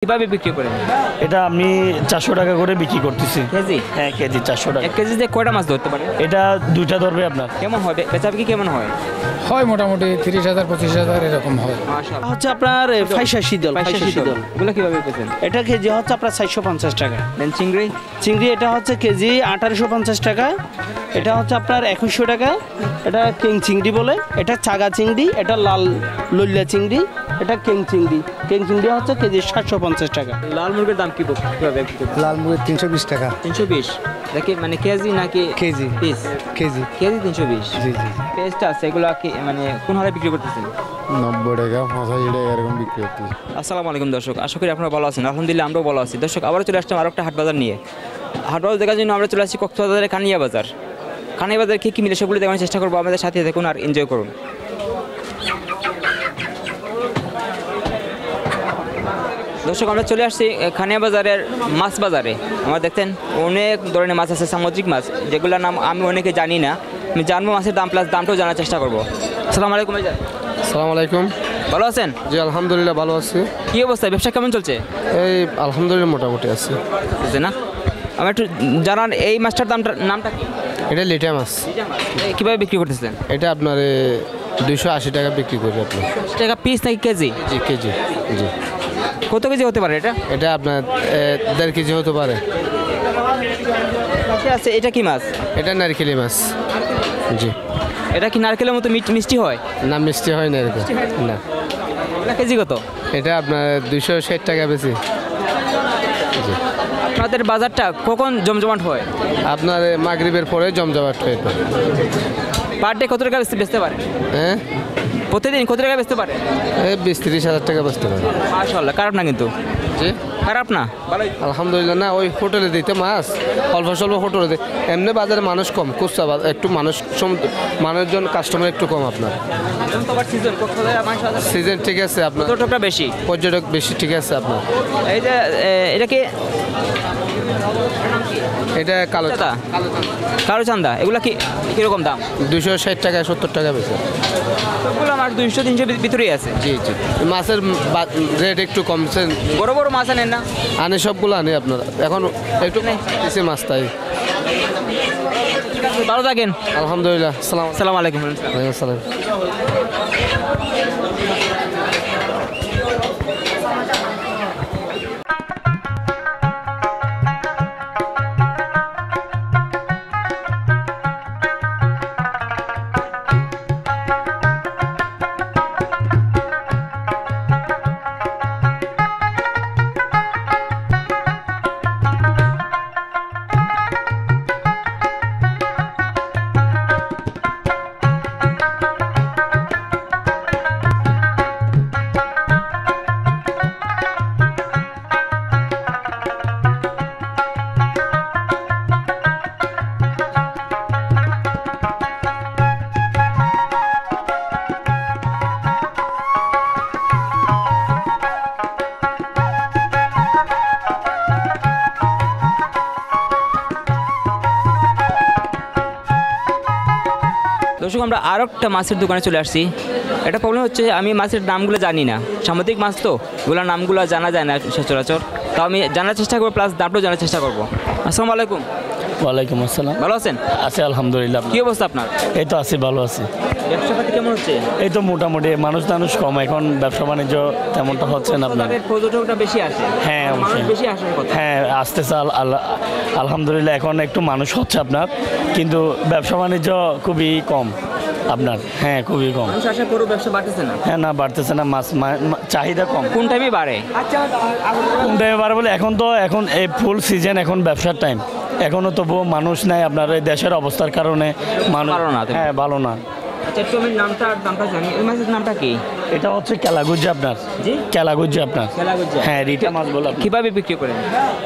কিভাবে বিক্রি করেন? এটা আমি 400 টাকা করে বিক্রি করতেছি। কেজি? হ্যাঁ, কেজি 400 টাকা। 1 কেজিতে কয়টা মাছ ধরতে পারে? এটা দুইটা ধরবে আপনার। কেমন হয় বেচাবিক্রি কেমন হয়? হয় মোটামুটি 30,000 25,000 এরকম হয়। মাশাআল্লাহ। হচ্ছে আপনার ফাইসা শীতল এগুলো কিভাবে বেচেন? এটা কেজি হচ্ছে আপনার 450 টাকা। দেন চিংড়ি? চিংড়ি এটা হচ্ছে কেজি 1850 টাকা। এটা হচ্ছে আপনার 2100 টাকা। এটা কিং চিংড়ি বলে, এটা চাগা চিংড়ি, এটা লাল লইলা চিংড়ি, এটা কিং চিংড়ি। কিং চিংড়ি হচ্ছে কেজি 750 টাকা। লাল মুরগির দাম কিভাবে বিক্রি করেন? লাল মুরগি 320 টাকা 320 দেখি মানে কেজি নাকি কেজি। পিস? কেজি। কেজি 320। জি জি। পেস্ট আছে এগুলো কি মানে কোন হারে বিক্রি করতেছেন? 90 টাকা 85 টাকা এরকম বিক্রি হচ্ছে। আসসালামু আলাইকুম দর্শক, আশা করি আপনারা ভালো আছেন। আলহামদুলিল্লাহ আমরাও ভালো আছি। দর্শক আবারও চলে আসলাম আরও একটা হাট বাজার নিয়ে। হাট বাজার দেখার জন্য আমরা চলে আসছি কক্সবাজারের কানিয়া বাজার। কানিয়া বাজার কী কী মিলে সেগুলো দেখানোর চেষ্টা করবো। আমাদের সাথে দেখুন আর এনজয় করুন। দর্শক আমরা চলে আসছি খানিয়া বাজারের মাছ বাজারে। আমরা দেখতেন অনেক ধরনের মাছ আছে, সামুদ্রিক মাছ যেগুলোর নাম আমি অনেকে জানি না। আমি জানবো মাছের দাম প্লাস দামটাও জানার চেষ্টা করবো। আসসালামু আলাইকুম ভাইজান। আসসালামু আলাইকুম। ভালো আছেন? জি আলহামদুলিল্লাহ ভালো আছি। কী অবস্থা, ব্যবসা কেমন চলছে? এই আলহামদুলিল্লাহ মোটামুটি আছে। বুঝছে না, আমার একটু জানান এই মাছটার নামটা কি? এটা লিটা মাছ। কীভাবে বিক্রি করতেছেন? এটা আপনার 280 টাকা বিক্রি করি আপনি। টাকা পিস নাকি কেজি? জি কেজি। জি। কত কেজি হতে পারে এটা? এটা আপনার 1.5 কেজি হতে পারে। আছে এটা কি মাছ? এটা নারকেলি মাছ। জি। এটা কি নারকেলের মতো মিষ্টি হয়? না মিষ্টি হয় না এরকম না। এটা কেজি কত? এটা আপনার 260 টাকা বেশি। জি। আপনাদের বাজারটা কখন জমজমাট হয়? আপনার মাগরিবের পরে জমজমাট হয়ে থাকে। পার ডে কত টাকা বেচতে পারে? হ্যাঁ প্রতিদিন কত টাকা বেচতে পারে? এই 20-30 হাজার টাকা বেচতে পারে। মাশাআল্লাহ, খারাপ না কিন্তু। জি খারাপ না, ভালোই। আলহামদুলিল্লাহ। না ওই হোটেলে দিতে মাছ অল্প স্বল্প হোটেলে দিই, এমনি বাজারে মানুষ কম, খুচরা একটু মানুষজন কাস্টমার একটু কম আপনার। এখন তো আবার সিজন, কক্সবাজারে মাছ আছে। সিজন ঠিক আছে আপনার, কতটা বেশি পর্যটক বেশি ঠিক আছে আপনার। এই যে এটা কি এটা কালো চাঁদা? কালো চান্দা এগুলা কি কিরকম দাম? 260 টাকা 70 টাকা বেশি। সবগুলো আমার 200-300 ভিতরেই আছে। জি জি। মাছের রেট একটু কমছে। বড় বড় মাছ আনেন না? আনে সবগুলো আনে আপনার, এখন একটু বেশি মাছ তাই। ভালো থাকেন। আলহামদুলিল্লাহ। আসসালামু আলাইকুম। আসসালাম। দর্শক আমরা আরও একটা মাছের দোকানে চলে আসছি। একটা প্রবলেম হচ্ছে আমি মাছের নামগুলো জানি না, সামুদ্রিক মাছ তো ওগুলোর নামগুলো জানা যায় না সচরাচর। তাও আমি জানার চেষ্টা করবো প্লাস দামটাও জানার চেষ্টা করবো। আসসালামু আলাইকুম। ওয়ালাইকুম আসসালাম। ভালো আছেন? আছি আলহামদুলিল্লাহ। কী অবস্থা আপনার? এই তো আছি, ভালো আছি। ব্যবসাপাতি কেমন হচ্ছে? এই তো মোটামুটি, মানুষ কম এখন, ব্যবসা বাণিজ্য তেমনটা হচ্ছে না আপনার। পর্যটকটা বেশি আসে। হ্যাঁ মানুষ অবশ্যই বেশি আসার কথা। হ্যাঁ আসতেছে আলহামদুলিল্লাহ। এখন একটু মানুষ হচ্ছে আপনার, কিন্তু ব্যবসা বাণিজ্য খুবই কম আপনার। হ্যাঁ খুবই কম। মানুষ আসার পরেও ব্যবসা বাড়তেছে না। হ্যাঁ না বাড়তেছে না, চাহিদা কম। কোন টাইমে বাড়ে? কোন টাইমে বাড়ে বলে এখন এই ফুল সিজন, এখন ব্যবসার টাইম। এখনও তবুও মানুষ নাই আপনার, এই দেশের অবস্থার কারণে মানুষ ভালো না। হ্যাঁ ভালো না। আচ্ছা একটু আমি দামটা জানি। এই মাছের নামটা কি? এটা হচ্ছে কেলাগুজ্জি আপনার। জি কেলাগুজ্জি আপনার। কেলাগুজ্জি। হ্যাঁ রিটা মাছ বলে। কিভাবে বিক্রি করেন?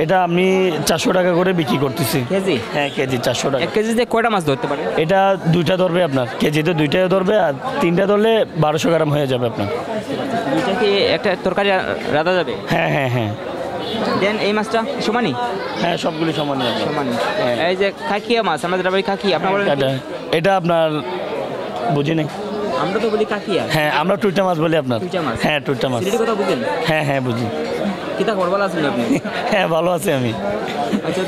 এটা আমি 400 টাকা করে বিক্রি করতেছি। কেজি? হ্যাঁ কেজি 400 টাকা। 1 কেজিতে কয়টা মাছ ধরতে পারে? এটা দুইটা ধরবে আপনার, কেজিতে দুইটাই ধরবে, আর তিনটা ধরলে 1200 গ্রাম হয়ে যাবে আপনার। দুইটা কি একটা তরকারি রাঁধা যাবে? হ্যাঁ হ্যাঁ হ্যাঁ। দেন এই মাছটা সমানই? হ্যাঁ সবগুলি সমানই। সমানই। এই যে কাকিয়া মাছ, আমাদের বাড়ি কাকি, আপনার বলেন এটা আপনার বুঝি নাই। আমরা তো বলি কাকিয়া। হ্যাঁ আমরা টুইটা মাছ বলি আপনার। টুইটা মাছ? হ্যাঁ টুইটা মাছ। সিলেটি কথা বুঝেন? হ্যাঁ হ্যাঁ বুঝি। কিতা খবর ভালো আছেন আপনি? হ্যাঁ ভালো আছি আমি। আচ্ছা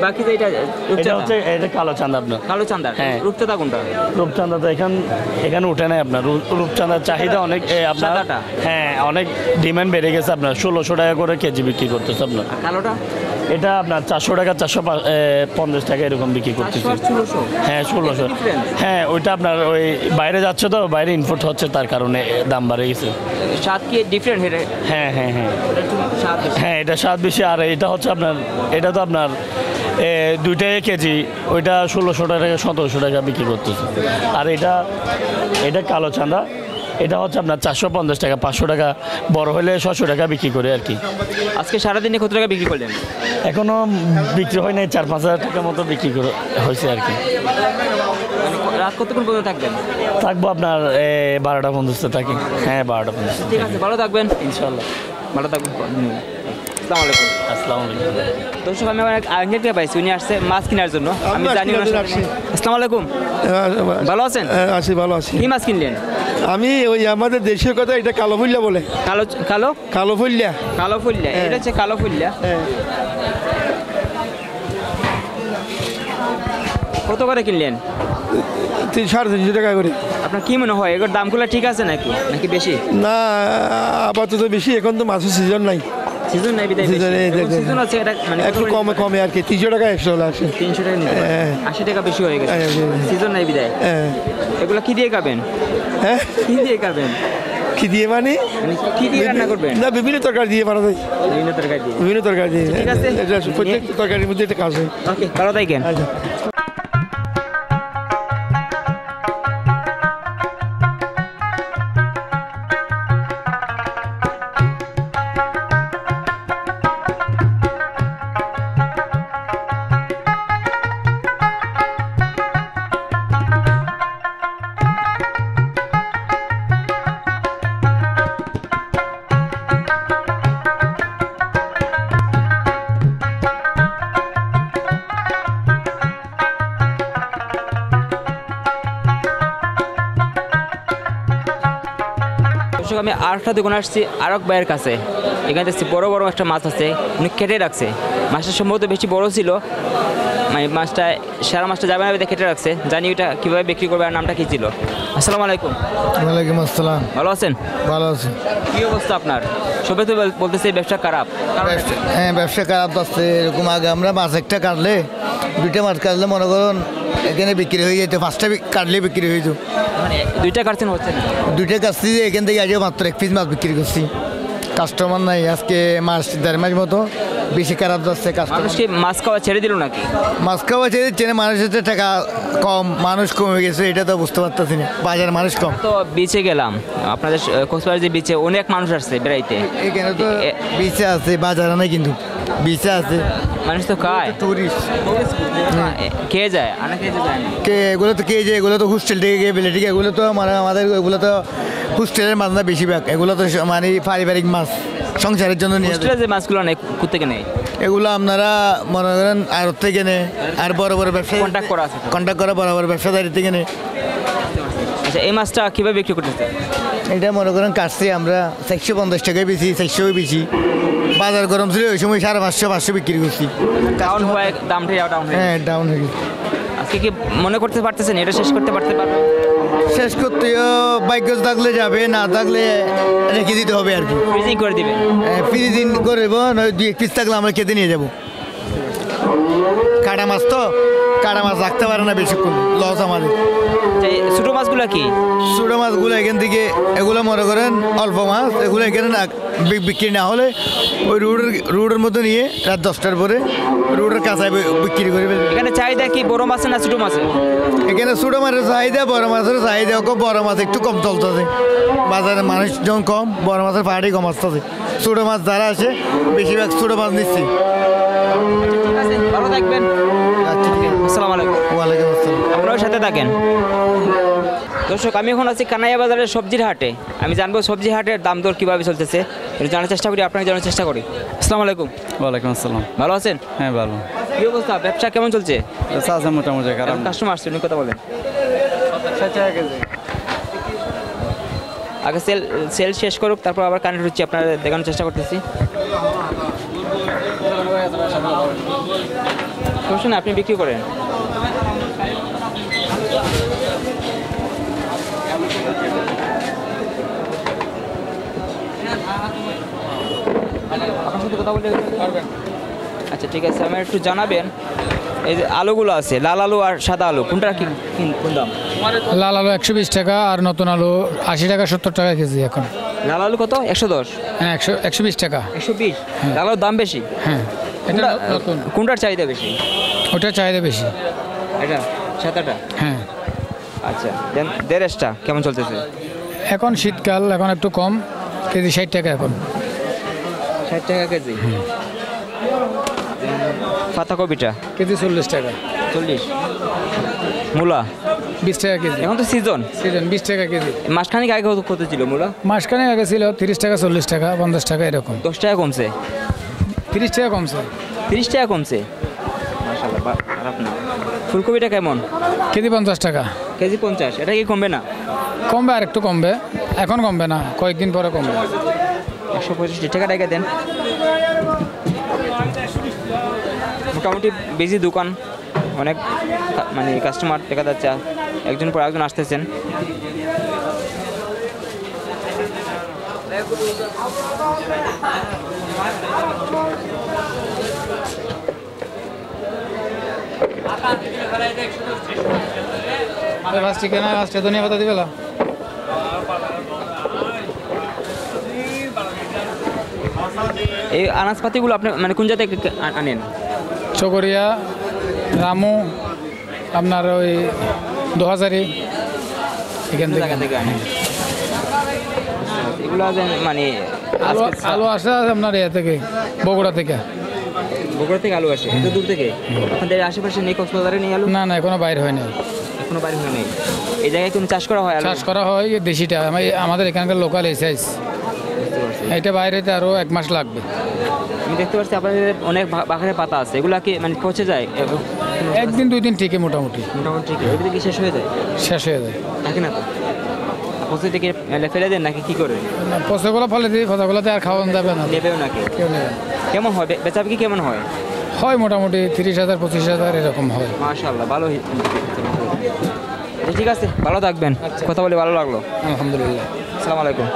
বাকি যে এটা এটা হচ্ছে এটা কালো চাঁদা আপনার। কালো চাঁদা, হ্যাঁ। রূপচাঁদা কোনটা? রূপচাঁদা তো এখানে উঠে নাই আপনার। রূপচাঁদার চাহিদা অনেক আপনার। সাদাটা? হ্যাঁ অনেক ডিমান্ড বেড়ে গেছে আপনার। 1600 টাকা করে কেজি বিক্রি করতেছে আপনার। আর কালোটা? এটা আপনার 400 টাকা 450 টাকা এরকম বিক্রি করতেছে। 1600? হ্যাঁ 1600। difference? হ্যাঁ ওইটা আপনার ওই বাইরে যাচ্ছে তো, বাইরে ইনপুট হচ্ছে তার কারণে দাম বাড়ে গেছে। স্বাদ কি ডিফারেন্ট এটা? হ্যাঁ হ্যাঁ হ্যাঁ এটা একটু স্বাদ বেশি। হ্যাঁ এটা স্বাদ বেশি। আর এটা হচ্ছে আপনার, এটা তো আপনার দুইটাই কেজি, ওইটা 1600 টাকা 1700 টাকা বিক্রি করতেছে। আর এটা কালো চাঁদা, এটা হচ্ছে আপনার 450 টাকা 500 টাকা, বড় হলে 600 টাকা বিক্রি করে আর কি। আজকে সারাদিনে কত টাকা বিক্রি করলেন? এখনো বিক্রি হয় নাই, 4-5 হাজার টাকার মতো বিক্রি করে হয়েছে আর কি। মানে রাত কতক্ষণ পর্যন্ত থাকবেন? থাকবো আপনার 12টা 50 থাকি। হ্যাঁ 12টা 50। ঠিক আছে, ভালো থাকবেন। ইনশাল্লাহ। ভালো থাকবেন। আসসালামু আলাইকুম। আসসালামু আলাইকুম। দর্শক আমি আমার এক আঙ্কেলকে পাইছি, উনি আসছে মাছ কেনার জন্য। আমি জানি ওনার সাথে। আসসালামু আলাইকুম, ভালো আছেন? আছি, ভালো আছি। কি মাছ কিনলেন? আমি ওই আমাদের দেশীয় কথা, এটা কালো ফুল্লা বলে। কালো কালো কালো ফুল্লা। কালো ফুল্লা, এটা হচ্ছে কালো ফুল্লা। কত করে কিনলেন? 350 টাকা করে। আপনার কি মনে হয় এগুলোর দামগুলো ঠিক আছে নাকি বেশি? না আপাতত বেশি, এখন তো মাছের সিজন নাই। সিজন নাই বিদায় Season নেই, সিজন আছে, এটা মানে একটু কমে কমে আর কি, 300 টাকা এক্সট্রা হলে আসে। 300 টাকা নিতে পারেন। হ্যাঁ। 80 টাকা বেশি হয়ে গেছে। হ্যাঁ, হ্যাঁ। সিজন নাই বিদায়। হ্যাঁ এগুলো কি দিয়ে খাবেন? হ্যাঁ কি দিয়ে খাবেন? কি দিয়ে মানে? মানে কি দিয়ে রান্না করবেন? না বিভিন্ন তরকারি দিয়ে পারা যায়, বিভিন্ন তরকারি দিয়ে। বিভিন্ন তরকারি দিয়ে। ঠিক আছে। এটা প্রত্যেক তরকারির মধ্যে একটা কাজ হয়। ওকে, ভালো থাকেন। আচ্ছা। দর্শক আমি আরেকটা দোকানে আসছি আরক ভাইয়ের কাছে। এখানে দেখছি বড় বড় একটা মাছ আছে, উনি কেটে রাখছে। মাছটা সম্ভবত বেশি বড় ছিল, মানে মাছটা সারা মাছটা যাবে না কেটে রাখছে। জানি ওইটা কীভাবে বিক্রি করবে আর নামটা কী ছিল। আসসালামু আলাইকুম। ওয়ালাইকুম আসসালাম। ভালো আছেন? ভালো আছি। কী অবস্থা আপনার? সবাই তো বলতেছে ব্যবসা খারাপ। হ্যাঁ ব্যবসা খারাপ যাচ্ছে। এরকম আগে আমরা মাছ একটা কাটলে, দুইটা মাছ কাটলে মনে করুন এখানে বিক্রি হয়ে যেত, 5টা কাটলে বিক্রি হয়ে যেত। মানে 2টা কাটছেন হচ্ছে না? দুইটা কাটছি যে এখান থেকে আজও মাত্র 1 পিস মাছ বিক্রি করছি। কাস্টমার নাই আজকে, মাস 1.5 মাস মতো বেশি খারাপ যাচ্ছে কাস্টমার। মানুষ কি মাছ খাওয়া ছেড়ে দিল নাকি? মাছ খাওয়া ছেড়ে দিচ্ছে না, মানুষের তো টাকা কম, মানুষ কমে গেছে, এটা তো বুঝতে পারতেছি না। বাজার মানুষ কম। তো বিচে গেলাম, আপনাদের কক্সবাজার যে বিচে অনেক মানুষ আসছে বেড়াইতে। এখানে তো বিচে আছে, বাজারে নাই কিন্তু বিচে আছে। মানুষ তো খায়, টুরিস্ট খেয়ে যায়, আনা খেতে যায় না। কে এগুলো তো কে যে এগুলো তো হোস্টেল থেকে গিয়ে বেলে, ঠিক এগুলো তো মানে আমাদের এগুলো তো হোস্টেলের মাছ না বেশিরভাগ। এগুলো তো মানে পারিবারিক মাছ, সংসারের জন্য নিয়ে হোস্টেলে যে মাছগুলো নেই কোথেকে নেই? এগুলো আপনারা মনে করেন আড়ত থেকে নেয়, আর বড় বড় ব্যবসা কন্ট্যাক্ট করা আছে। কন্ট্যাক্ট করা বড় বড় ব্যবসাদারি থেকে নেয়। আচ্ছা, এই মাছটা কীভাবে বিক্রি করতেছে? এটা মনে করেন কাটছি আমরা 450 টাকায় বেশি, 400 বেশি। বাজার গরম ছিল ওই সময় 550-500 বিক্রি করছি। ডাউন হয়ে দামটা ডাউন হয়ে হ্যাঁ ডাউন হয়ে গেছে। আজকে কি মনে করতে পারতেছেন এটা শেষ করতে পারবেন? শেষ করতেও ভাগ্য থাকলে যাবে, না থাকলে রেখে দিতে হবে আর কি। ফ্রিজিং করে দিবেন? ফ্রিজিং করব, নয় 2-1 পিস থাকলে আমরা খেতে নিয়ে যাব। কাটা মাছ তো, কাটা মাছ রাখতে পারে না বেশিক্ষণ, লস আমাদের। ছোটো মাছগুলো কি? ছোটো মাছগুলো এখান থেকে এগুলো মনে করেন অল্প মাছ, এগুলো এখানে না বিক্রি না হলে ওই রোডের মতো নিয়ে রাত 10টার পরে রোডের কাঁচায় বিক্রি করে ফেলবে। এখানে চাহিদা কি বড় মাছে না ছোটো মাছে? এখানে ছোটো মাছের চাহিদা, বড় মাছের চাহিদা কম। বড় মাছ একটু কম চলতেছে, বাজারে মানুষ যখন কম, বড় মাছের পাহাড়ি কম আসতেছে। ছোটো মাছ যারা আসে বেশিরভাগ ছোটো মাছ নিচ্ছি। ঠিক আছে, ভালো থাকবেন। আচ্ছা ঠিক আছে। আসসালামু আলাইকুম। ওয়ালাইকুম আসসালাম। আপনার সাথে থাকেন। দর্শক আমি এখন আছি কানাইয়া বাজারের সবজির হাটে। আমি জানবো সবজি হাটের দাম দর কীভাবে চলতেছে, এটা জানার চেষ্টা করি, আপনাকে জানার চেষ্টা করি। আসসালামু আলাইকুম। ওয়ালাইকুম আসসালাম। ভালো আছেন? হ্যাঁ ভালো। কী অবস্থা, ব্যবসা কেমন চলছে? আছে মোটামুটি খারাপ। কাস্টমার আসছে, উনি কথা বলেন। আগে সেল শেষ করুক, তারপর আবার কানেক্ট হচ্ছি, আপনারা দেখানোর চেষ্টা করতেছি। সমস্যা না, আপনি বিক্রি করেন। আপনার সাথে কথা বলতে পারবেন? আচ্ছা ঠিক আছে, আমার একটু জানাবেন এই যে আলুগুলো আছে, লাল আলু আর সাদা আলু, কোনটা কোন দাম? লাল আলু 120 টাকা আর নতুন আলু 80 টাকা 70 টাকা কেজি এখন। লাল আলু কত? 110? হ্যাঁ 120 টাকা। 120? লাল আলুর দাম বেশি? হ্যাঁ এটা নতুন। কোনটার চাহিদা বেশি? ওটার চাহিদা বেশি। এটা সাদাটা? হ্যাঁ। আচ্ছা দেন দেড়শটা কেমন চলতেছে? এখন শীতকাল, এখন একটু কম, কেজি 60 টাকা এখন। 60 টাকা কেজি। পাতাকপিটা কেজি 40 টাকা। 40? মূলা 20 টাকা কেজি। এখন তো সিজন। সিজন 20 টাকা কেজি। মাসখানেক আগে কত ছিল মূলা? মাসখানেক আগে ছিল 30 টাকা 40 টাকা 50 টাকা এরকম। 10 টাকা কমছে? 30 টাকা কমছে। 30 টাকা কমছে, মাশাআল্লাহ, খারাপ না। ফুলকপিটা কেমন? কেজি 50 টাকা। কেজি 50? এটা কি কমবে না? কমবে, আর একটু কমবে, এখন কমবে না, কয়েকদিন পরে কমবে। 125 টাকা টাকা দেন। মোটামুটি বেশি দোকান, অনেক মানে কাস্টমার দেখা যাচ্ছে, একজন পর একজন আসতেছেন। ধনিয়া পাতা দিবে। এই আনাজপাতিগুলো আপনি মানে কোন জায়গা থেকে আনেন? চকরিয়া, রামু, আপনার ওই 2000 এখান থেকে। জায়গা থেকে আনেন এগুলো? মানে আলু আলু আসে আপনার ইয়ে থেকে, বগুড়া থেকে। বগুড়া থেকে আলু আসে? এত দূর থেকে? আপনাদের আশেপাশে নেই কক্সবাজারে নেই আলু? না না, এখনো বাইরে হয় নাই। এখনো বাইরে হয় নাই? এই জায়গায় কোনো চাষ করা হয় আলু? চাষ করা হয় দেশিটা, আমাদের এখানকার লোকাল এই সাইজ। এটা বাইরেতে আরও 1 মাস লাগবে। আমি দেখতে পাচ্ছি আপনাদের অনেক বাগানের পাতা আছে, এগুলা কি মানে পচে যায়? একদিন 2 দিন ঠিকই মোটামুটি। মোটামুটি ঠিক, এগুলো কি শেষ হয়ে যায়? শেষ হয়ে যায়। থাকে না তো? পচে থেকে ফেলে দেন নাকি কি করে? পচাগুলো ফলে দিই, পচাগুলোতে আর খাওয়ানো যাবে না, নেবেও নাকি? কেউ নেবে। কেমন হয় বেচা বিক্রি, কেমন হয়? হয় মোটামুটি 30,000 25,000 এরকম হয়। মাশাআল্লাহ, ভালো। ঠিক আছে, ভালো থাকবেন। কথা বলে ভালো লাগলো। আলহামদুলিল্লাহ। আসসালামু আলাইকুম।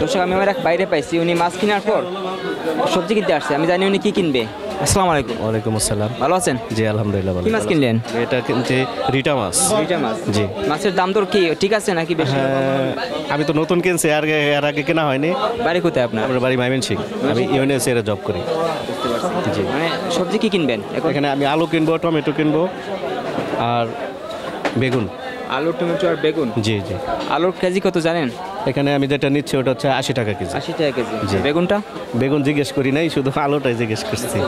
দর্শক, আমি আমার এক বাইরে পাইছি, উনি মাছ কেনার পর সবজি কিনতে আসছে, আমি জানি উনি কি কিনবে। আসসালামু আলাইকুম। ওয়ালাইকুম আসসালাম। ভালো আছেন? জি আলহামদুলিল্লাহ ভালো। কি মাছ কিনলেন? এটা কিনতে রিটা মাছ। রিটা মাছ? জি। মাছের দাম দর কি ঠিক আছে নাকি বেশি? হ্যাঁ, আমি তো নতুন কিনছি, এর আগে কেনা হয়নি। বাড়ি কোথায় আপনার? আমার বাড়ি ময়মনসিংহ, আমি ইউএনএসএ জব করি। জি। মানে সবজি কি কিনবেন এখন? এখানে আমি আলু কিনবো, টমেটো কিনবো আর বেগুন। আলু, টমেটো আর বেগুন? জি জি। আলুর কেজি কত জানেন? এখানে আমি যেটা নিচ্ছি ওটা হচ্ছে 80 টাকা কেজি। 80 টাকা কেজি? জি। বেগুনটা? বেগুন জিজ্ঞেস করি নাই, শুধু আলুটাই জিজ্ঞেস করছি।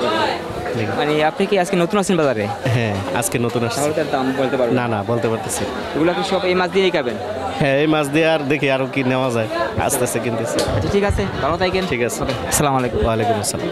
মানে আপনি কি আজকে নতুন আছেন বাজারে? হ্যাঁ, আজকে নতুন আসছে। তাহলে তার দাম বলতে পারবেন? না না, বলতে পারতেছি। এগুলো কি সব এই মাছ দিয়েই খাবেন? হ্যাঁ, এই মাছ দিয়ে আর দেখি আরও কি নেওয়া যায়, আস্তে আস্তে কিনতেছি। আচ্ছা ঠিক আছে, ভালো থাকেন। ঠিক আছে। আসসালামু আলাইকুম। ওয়ালাইকুম আসসালাম।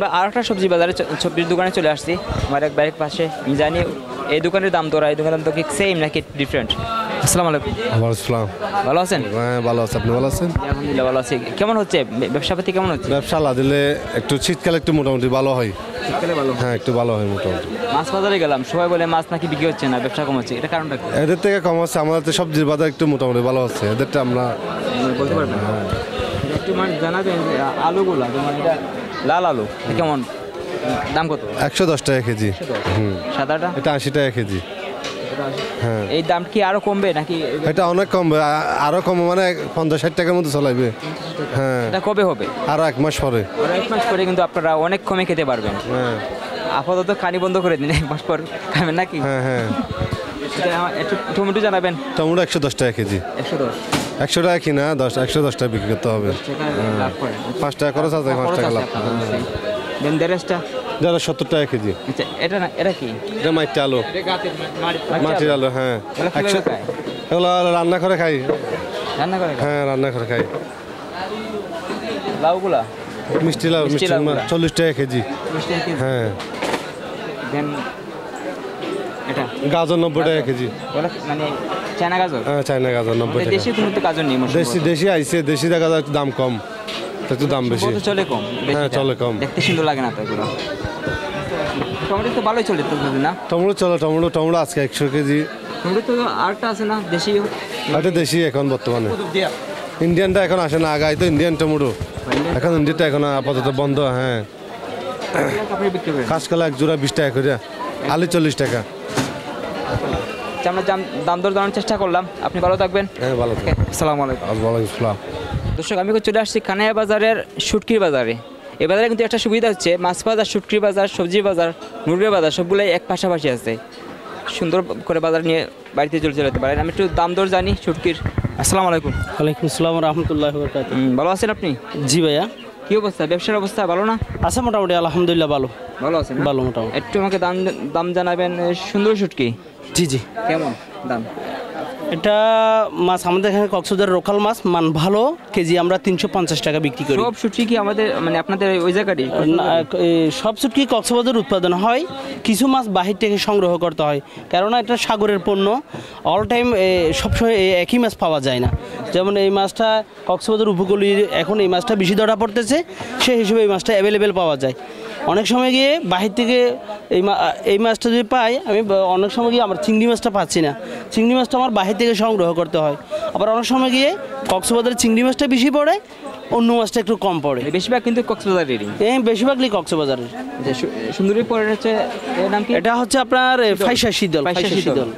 আমরা আর একটা সবজি বাজারে সবজির দোকানে চলে আসছি আমার এক বাড়ির পাশে। আমি জানি এই দোকানের দাম তো এই দোকানের দাম তো কি সেম নাকি ডিফারেন্ট? আসসালামু আলাইকুম। আসসালাম। ভালো আছেন? হ্যাঁ ভালো আছে, আপনি ভালো আছেন? আলহামদুলিল্লাহ ভালো আছি। কেমন হচ্ছে ব্যবসাপাতি, কেমন হচ্ছে? ব্যবসা আল্লাহ দিলে একটু শীতকালে একটু মোটামুটি ভালো হয়। শীতকালে ভালো? হ্যাঁ একটু ভালো হয় মোটামুটি। মাছ বাজারে গেলাম, সবাই বলে মাছ নাকি বিক্রি হচ্ছে না, ব্যবসা কম হচ্ছে, এটা কারণটা কি? এদের থেকে কম হচ্ছে, আমাদের তো সবজির বাজার একটু মোটামুটি ভালো হচ্ছে, এদেরটা আমরা বলতে পারবেন? একটু মানে জানাবেন যে আলুগুলা, যেমন এটা লাল আলু কেমন দাম, কত? 110 টাকা কেজি। সাদাটা? এটা 80 টাকা কেজি। হ্যাঁ এই দাম কি আরো কমবে নাকি? এটা অনেক কমবে, আরো কম মানে 50-60 টাকার মতো চলাইবে। হ্যাঁ এটা কবে হবে? আরো 1 মাস পরে। আর 1 মাস পরে কিন্তু আপনারা অনেক কমে খেতে পারবেন। হ্যাঁ আপাতত কানি বন্ধ করে দিন, 1 মাস পর খাবেন নাকি? হ্যাঁ হ্যাঁ। একটু টমেটো জানাবেন। টমেটো 110 টাকা কেজি। 110? 100 টাকা কিনা 110 টাকা বিক্রি করতে হবে। 5 টাকা খরচ আছে, 5 টাকা লাভ। দেন দেরেসটা? যারা 70 টাকা কেজি। আচ্ছা এটা না, এটা কি? এটা মাটি আলু। মাটির আলু, হ্যাঁ। এগুলো রান্না করে খাই। রান্না করে? হ্যাঁ রান্না করে খাই। লাউগুলা? মিষ্টি লাউ, মিষ্টি 40 টাকা কেজি। হ্যাঁ। দেন এটা? গাজর 90 টাকা কেজি। মানে চায়না গাজর? হ্যাঁ চায়না গাজর 90 টাকা। দেশি কোনো তো গাজর নেই? দেশি আইছে, দেশি দেখা যায় একটু দাম কম, একটু দাম বেশি। চলে কম? হ্যাঁ চলে কম। দেখতে সুন্দর লাগে না তো এগুলো। টমেটো তো ভালোই চলে তো না? টমেটো চলে, টমেটো আজকে 100 কেজি। টমেটো তো আরেকটা আছে না দেশি? এটা দেশি এখন বর্তমানে। ইন্ডিয়ানটা এখন আসে না, আগাই তো ইন্ডিয়ান টমেটো, এখন ইন্ডিয়ানটা এখন আপাতত বন্ধ। হ্যাঁ কাঁচকলা এক জোড়া 20 টাকা করে, আলু 40 টাকা। আমরা দাম দর জানার চেষ্টা করলাম, আপনি ভালো থাকবেন। হ্যাঁ ভালো থাকবেন। আসসালামু আলাইকুম। ওয়ালাইকুম আসসালাম। দর্শক আমি চলে আসছি কানাইয়া বাজারের শুটকির বাজারে। এই বাজারে কিন্তু একটা সুবিধা হচ্ছে, মাছ বাজার, শুটকির বাজার, সবজি বাজার, মুরগির বাজার সবগুলোই এক পাশাপাশি আছে। সুন্দর করে বাজার নিয়ে বাড়িতে চলে যেতে পারেন। আমি একটু দাম দর জানি শুটকির। আসসালামু আলাইকুম। ওয়ালাইকুম আসসালাম রহমতুল্লাহ বরকাত। ভালো আছেন আপনি? জি ভাইয়া। কি অবস্থা, ব্যবসার অবস্থা ভালো না? আছে মোটামুটি আলহামদুলিল্লাহ ভালো। ভালো আছেন? ভালো মোটামুটি। একটু আমাকে দাম জানাবেন সুন্দর শুটকি। জি জি। কেমন দাম? এটা মাছ আমাদের এখানে কক্সবাজার লোকাল মাছ, মান ভালো, কেজি আমরা 350 টাকা বিক্রি করি। সব শুটকি কি আমাদের মানে আপনাদের ওই জায়গারই? সব শুটকি কক্সবাজার উৎপাদন হয়, কিছু মাছ বাহির থেকে সংগ্রহ করতে হয়, কেননা এটা সাগরের পণ্য, অল টাইম সবসময় একই মাছ পাওয়া যায় না। যেমন এই মাছটা কক্সবাজার উপকূলীয়, এখন এই মাছটা বেশি ধরা পড়তেছে, সেই হিসেবে এই মাছটা অ্যাভেলেবেল পাওয়া যায়। অনেক সময় গিয়ে বাহির থেকে এই মাছটা যদি পাই, আমি অনেক সময় গিয়ে আমার চিংড়ি মাছটা পাচ্ছি না, চিংড়ি মাছটা আমার বাহির থেকে সংগ্রহ করতে হয়। আবার অনেক সময় গিয়ে কক্সবাজারের চিংড়ি মাছটা বেশি পড়ে, অন্য মাছটা একটু কম পড়ে। বেশিরভাগ কিন্তু কক্সবাজারেরই? বেশিরভাগই কক্সবাজারের। সুন্দরী পরে হচ্ছে, এর নাম কি? এটা হচ্ছে আপনার ফাইসা শীতল।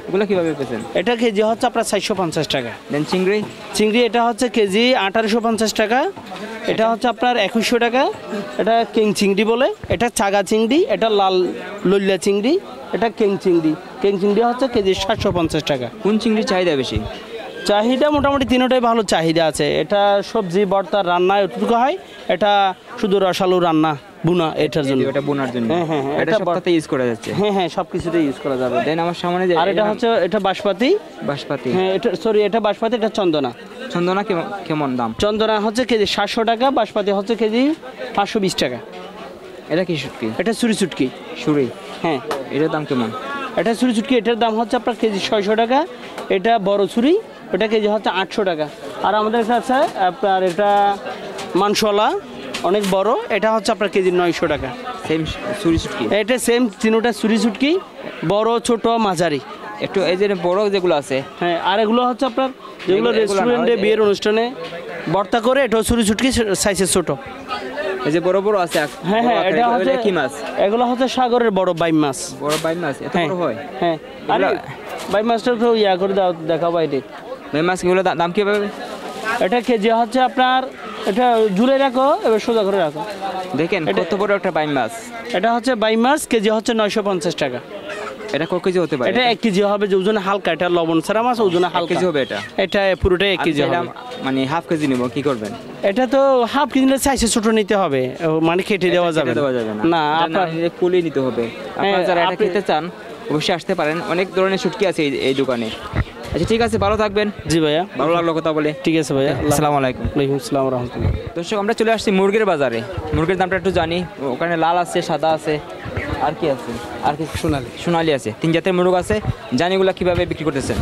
এগুলো কিভাবে পেয়েছেন? এটা কেজি হচ্ছে আপনার 450 টাকা। দেন চিংড়ি? চিংড়ি এটা হচ্ছে কেজি 1850 টাকা। এটা হচ্ছে আপনার 2100 টাকা। এটা কিং চিংড়ি বলে, এটা চাগা চিংড়ি, এটা লাল লইলা চিংড়ি, এটা কিং চিংড়ি। কিং চিংড়ি হচ্ছে কেজি 750 টাকা। কোন চিংড়ির চাহিদা বেশি? চাহিদা মোটামুটি তিনটাই ভালো চাহিদা আছে। এটা সবজি ভর্তা রান্না এটুকু হয়, এটা শুধু রসালু রান্না বুনা, এটার জন্য। এটা বোনার জন্য? হ্যাঁ হ্যাঁ, এটা সবটাতে ইউজ করা যাচ্ছে? হ্যাঁ হ্যাঁ, সব কিছুতে ইউজ করা যাবে। দেন আমার সামনে যে, আর এটা হচ্ছে এটা বাসপাতি। বাসপাতি? হ্যাঁ এটা সরি, এটা বাসপাতি, এটা চন্দনা। চন্দনা কেমন দাম? চন্দনা হচ্ছে কেজি 700 টাকা, বাসপাতি হচ্ছে কেজি 520 টাকা। এটা কি শুটকি? এটা সুরি শুটকি। সুরি? হ্যাঁ। এটার দাম কেমন? এটা সুরি শুটকি, এটার দাম হচ্ছে আপনার কেজি 600 টাকা। এটা বড় ছুরি, ওটা কেজি হচ্ছে 800 টাকা। আর আমাদের কাছে আপনার এটা মানসলা অনেক বড়, এটা হচ্ছে আপনার কেজি 900 টাকা। সেম সুরি শুটকি? এটা সেম তিনটা সুরি শুটকি, বড় ছোট মাঝারি। একটু এই যে বড় যেগুলো আছে, হ্যাঁ, আর এগুলো হচ্ছে আপনার যেগুলো রেস্টুরেন্টে বিয়ের অনুষ্ঠানে ভর্তা করে, এটা সুরি শুটকি সাইজের ছোট। এই যে বড় বড় আছে? হ্যাঁ হ্যাঁ, এটা হচ্ছে কি মাছ? এগুলো হচ্ছে সাগরের বড় বাইম মাছ। বড় বাইম মাছ এত বড় হয়? হ্যাঁ। আরে বাইম মাছটা তো ইয়া করে দাও, দেখাবো। এটা বাইম মাছ গুলো দাম কি হবে? এটা কেজি হচ্ছে আপনার, এটা জুড়ে রাখো, এবার সোজা করে রাখো। দেখেন কত বড় একটা বাইম মাছ। এটা হচ্ছে বাইম মাছ, কেজি হচ্ছে 950 টাকা। এটা কত কেজি হতে পারে? এটা 1 কেজি হবে, যে ওজনে হালকা। এটা লবণ ছাড়া মাছ, ওজনে হালকা। কেজি হবে এটা? এটা পুরোটাই 1 কেজি হবে। মানে হাফ কেজি নিব, কি করবেন? এটা তো হাফ কেজি নিলে সাইজে ছোট নিতে হবে, মানে কেটে দেওয়া যাবে না। আপনার কুলি নিতে হবে। আপনারা যারা এটা খেতে চান অবশ্যই আসতে পারেন, অনেক ধরনের শুটকি আছে এই দোকানে। আচ্ছা ঠিক আছে, ভালো থাকবেন। জি ভাইয়া, ভালো লাগলো কথা বলে। ঠিক আছে ভাইয়া। আসসালামু আলাইকুম। ওয়ালাইকুম আসসালাম রহমতুল্লাহ। দর্শক আমরা চলে আসছি মুরগির বাজারে। মুরগির দামটা একটু জানি। ওখানে লাল আছে, সাদা আছে, আর কি আছে? আর কি? সোনালি আছে। 3 জাতের মুরগ আছে। জানি এগুলা কিভাবে বিক্রি করতেছেন।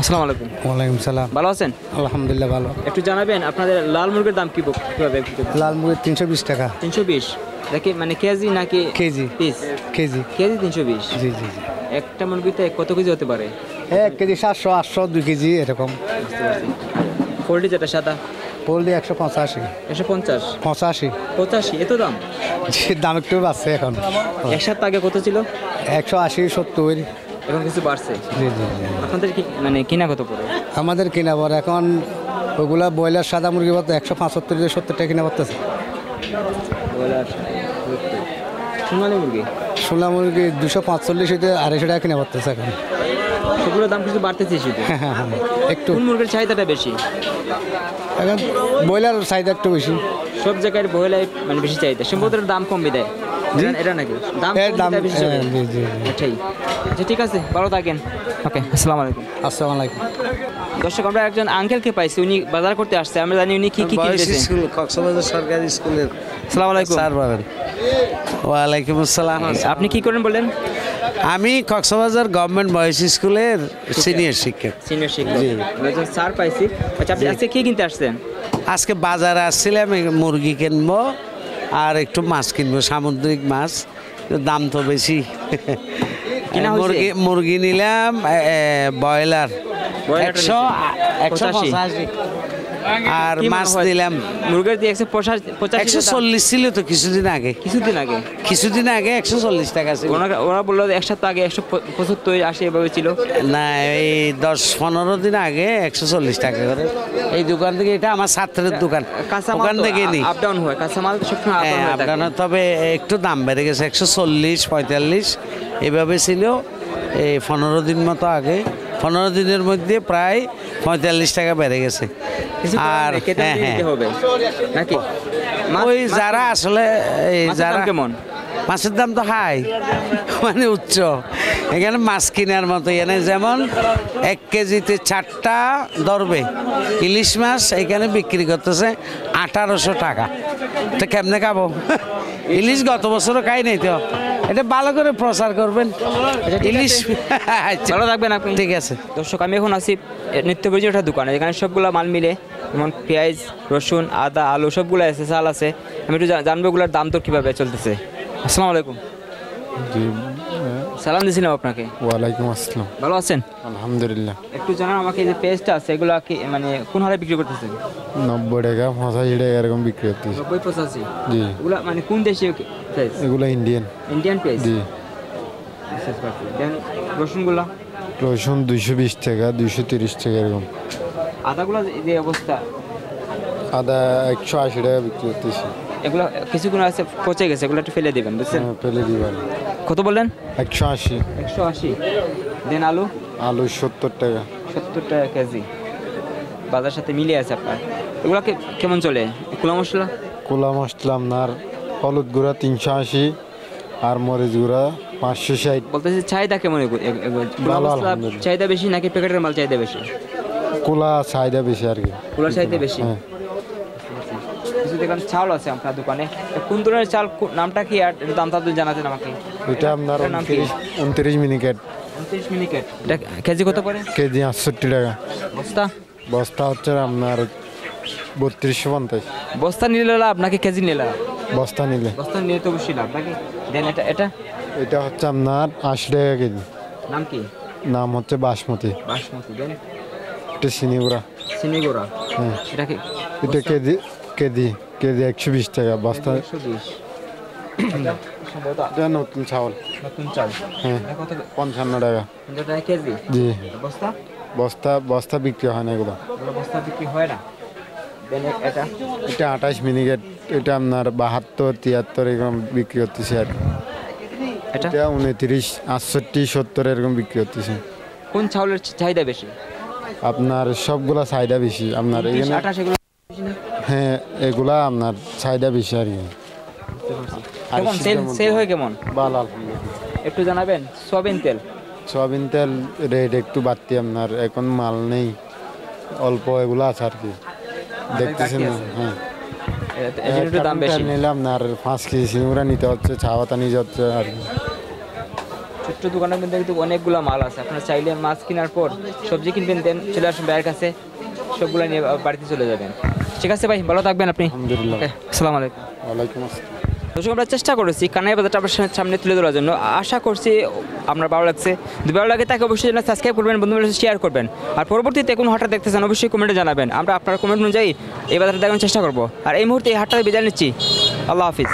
আসসালামু আলাইকুম। ওয়ালাইকুম সালাম। ভালো আছেন? আলহামদুলিল্লাহ ভালো। একটু জানাবেন আপনাদের লাল মুরগির দাম কিভাবে বিক্রি করতেছেন? লাল মুরগি 320 টাকা 320। দেখি মানে কেজি নাকি কেজি? পিস? কেজি। কেজি 320। জি জি জি। একটা মুরগিতে কত কেজি হতে পারে? 1 কেজি 700, 800, 2 কেজি এরকম। পোল্ট্রি যেটা সাদা পোলট্রি 185, 150, 85। 85 এত দাম? দাম একটু বাড়ছে এখন। এক সপ্তাহ আগে কত ছিল? 180, 70। এখন কিছু বাড়ছে। জি জি জি। আপনাদের মানে কিনা কত পড়ে? আমাদের কিনা পর এখন ওগুলা ব্রয়লার সাদা মুরগি বলতে 175 70 টাকা কিনা পড়তেছে। সোনালী মুরগি? সোনা মুরগি 245 হইতে 250 টাকা কিনা পড়তেছে এখন। সেগুলোর দাম কিছু বাড়তেছে শুধু। একটু কোন মুরগির চাহিদাটা বেশি? এখন ব্রয়লার চাহিদা একটু বেশি। সব জায়গায় ব্রয়লার মানে বেশি চাহিদা, সম্ভবত দাম কমবে দেয়। এটা নাকি দাম বেশি চলে? জি জি। এটাই। আচ্ছা ঠিক আছে, ভালো থাকেন। ওকে, আসসালামু আলাইকুম। আসসালামু আলাইকুম। দর্শক আমরা একজন আঙ্কেলকে পাইছি, উনি বাজার করতে আসছে। আমরা জানি উনি কি কি কিনতেছেন। কক্সবাজার সরকারি স্কুলের। আসসালামু আলাইকুম। স্যার বলেন। ওয়ালাইকুম আসসালাম। আপনি কি করেন বলেন? আমি কক্সবাজার গভর্নমেন্ট বয়েজ স্কুলের সিনিয়র শিক্ষক। সিনিয়র শিক্ষক। একজন স্যার পাইছি। আচ্ছা আপনি আজকে কি কিনতে আসছেন? আজকে বাজারে আসছিলাম, মুরগি কিনবো আর একটু মাছ কিনবো, সামুদ্রিক মাছ। দাম তো বেশি। মুরগি নিলাম ব্রয়লার 185, আর মাছ দিলাম মুরগির দিয়ে 140 ছিল তো কিছুদিন আগে। কিছুদিন আগে 140 টাকা ছিল। ওরা বললো এক সপ্তাহ আগে 175 80 এভাবে ছিল। না, এই 10-15 দিন আগে 140 টাকা করে। এই দোকান থেকে, এটা আমার ছাত্রের দোকান, ওখান থেকে নিই। আপ ডাউন হয় কাঁচামাল সবসময় আপ ডাউন হয়। তবে একটু দাম বেড়ে গেছে, 140 45 এভাবে ছিল। এই 15 দিন মতো আগে, 15 দিনের মধ্যে প্রায় 45 টাকা বেড়ে গেছে। আর নাকি ওই যারা আসলে যারা কেমন মাছের দাম তো হাই, মানে উচ্চ। এখানে মাছ কেনার মতো, এখানে যেমন 1 কেজিতে 4টা ধরবে ইলিশ মাছ, এখানে বিক্রি করতেছে 1800 টাকা। তো কেমনে খাবো? ইলিশ গত বছরও খাই নাই তো। এটা ভালো করে প্রচার করবেন ইলিশ। ভালো থাকবেন আপনি। ঠিক আছে। দর্শক আমি এখন আছি নিত্য প্রয়োজনীয় একটা দোকানে, এখানে সবগুলো মাল মিলে, যেমন পেঁয়াজ, রসুন, আদা, আলু সবগুলো আছে, চাল আছে। আমি একটু জানবো এগুলোর দাম তো কীভাবে চলতেছে। আসসালামু আলাইকুম। জি, সালাম দিয়েছিলাম আপনাকে। ওয়ালাইকুম আসসালাম। ভালো আছেন? আলহামদুলিল্লাহ। একটু জানান আমাকে, যে পেঁয়াজটা আছে এগুলো কি মানে কোন হারে বিক্রি করতেছেন? 90 টাকা 85 টাকা এরকম বিক্রি করতেছে। 90-85? জি। এগুলো মানে কোন দেশে পেঁয়াজ? এগুলো ইন্ডিয়ান পেঁয়াজ? জি। দেন রসুনগুলো? রসুন 220 টাকা 230 টাকা এরকম। আদাগুলো যে অবস্থা? আদা 180 টাকা বিক্রি করতেছি। এগুলো কিছুগুলো আছে পচে গেছে, এগুলো একটু ফেলে দেবেন, বুঝছেন? ফেলে দিবেন। কত বললেন? 180। 180। দেন আলু? আলু 70 টাকা। 70 টাকা কেজি। বাজার সাথে মিলে আছে আপনার। এগুলো কেমন চলে? কুলা মশলা? কোলা মশলা আপনার হলুদ গুঁড়া 380 আর মরিচ গুঁড়া 560। বলতেছি চাহিদা কেমন? কুলা মশলা চাহিদা বেশি নাকি প্যাকেটের মাল চাহিদা বেশি? কোলা চাহিদা বেশি আর কি। কুলার চাহিদা বেশি। কিছু দেখেন চাল আছে আপনার দোকানে, কোন ধরনের চাল, নামটা কি আর দামটা তো জানাতেন আমাকে। এটা আপনার 29 মিনিকেট। 29 মিনিকেট। এটা কেজি কত পড়ে? কেজি 68 টাকা। বস্তা? বস্তা হচ্ছে আপনার 3250। বস্তা নিলে লাভ নাকি কেজি নিলে লাভ? বস্তা নিলে। বস্তা নিলে তো অবশ্যই লাভ নাকি। দেন এটা এটা হচ্ছে আপনার 80 টাকা কেজি। নাম কি? নাম হচ্ছে বাসমতি। দেন এটা সিনিগুড়া। হ্যাঁ। এটা কি? এটা কেজি 120 টাকা বস্তা। 120। এটা নতুন চাউল। হ্যাঁ, 55 টাকা কেজি। জি। বস্তা? বস্তা বিক্রি হয় না এগুলো। বস্তা বিক্রি হয় না। দেন এটা 28 মিনিকেট। এটা আপনার 72 73 এরকম বিক্রি করতেছে আর এটা 29 68 70 এরকম বিক্রি করতেছে। কোন চাউলের চাহিদা বেশি? আপনার সবগুলা চাহিদা বেশি আপনার এখানে। 28 এগুলো বেশি না? হ্যাঁ, এগুলা আপনার চাহিদা বেশি আর কি। কেমন সেল হয় কেমন? ভালো আলহামদুলিল্লাহ। একটু জানাবেন। সয়াবিন তেল সয়াবিন তেল রেট একটু বাড়তি আপনার, এখন মাল নেই, অল্প এগুলো আছে আর কি, দেখতেছেন না। হ্যাঁ, এই জন্য একটু দাম বেশি। নিলে আপনার 5 কেজি সিঙ্গুরা নিতে হচ্ছে, চা পাতা নিতে হচ্ছে আর কি। ছোট্ট দোকানের মধ্যে কিন্তু অনেকগুলো মাল আছে, আপনারা চাইলে মাছ কেনার পর সবজি কিনবেন, দেন চলে আসবেন ভাইয়ের কাছে, সবগুলো নিয়ে বাড়িতে চলে যাবেন। ঠিক আছে ভাই, ভালো থাকবেন আপনি। আলহামদুলিল্লাহ। আসসালামু আলাইকুম। ওয়ালাইকুম আসসালাম। দর্শক, আমরা চেষ্টা করেছি কানাই বাজারটা আপনার সামনে তুলে ধরার জন্য। আশা করছি আপনার ভালো লাগছে। যদি ভালো লাগে তাকে অবশ্যই সাবস্ক্রাইব করবেন, বন্ধুদের সাথে শেয়ার করবেন। আর পরবর্তীতে কোন হাটটা দেখতে চান অবশ্যই কমেন্টে জানাবেন, আমরা আপনার কমেন্ট অনুযায়ী এই বাজারটা দেখানোর চেষ্টা করবো। আর এই মুহূর্তে এই হাটটা বিদায় নিচ্ছি। আল্লাহ হাফিজ।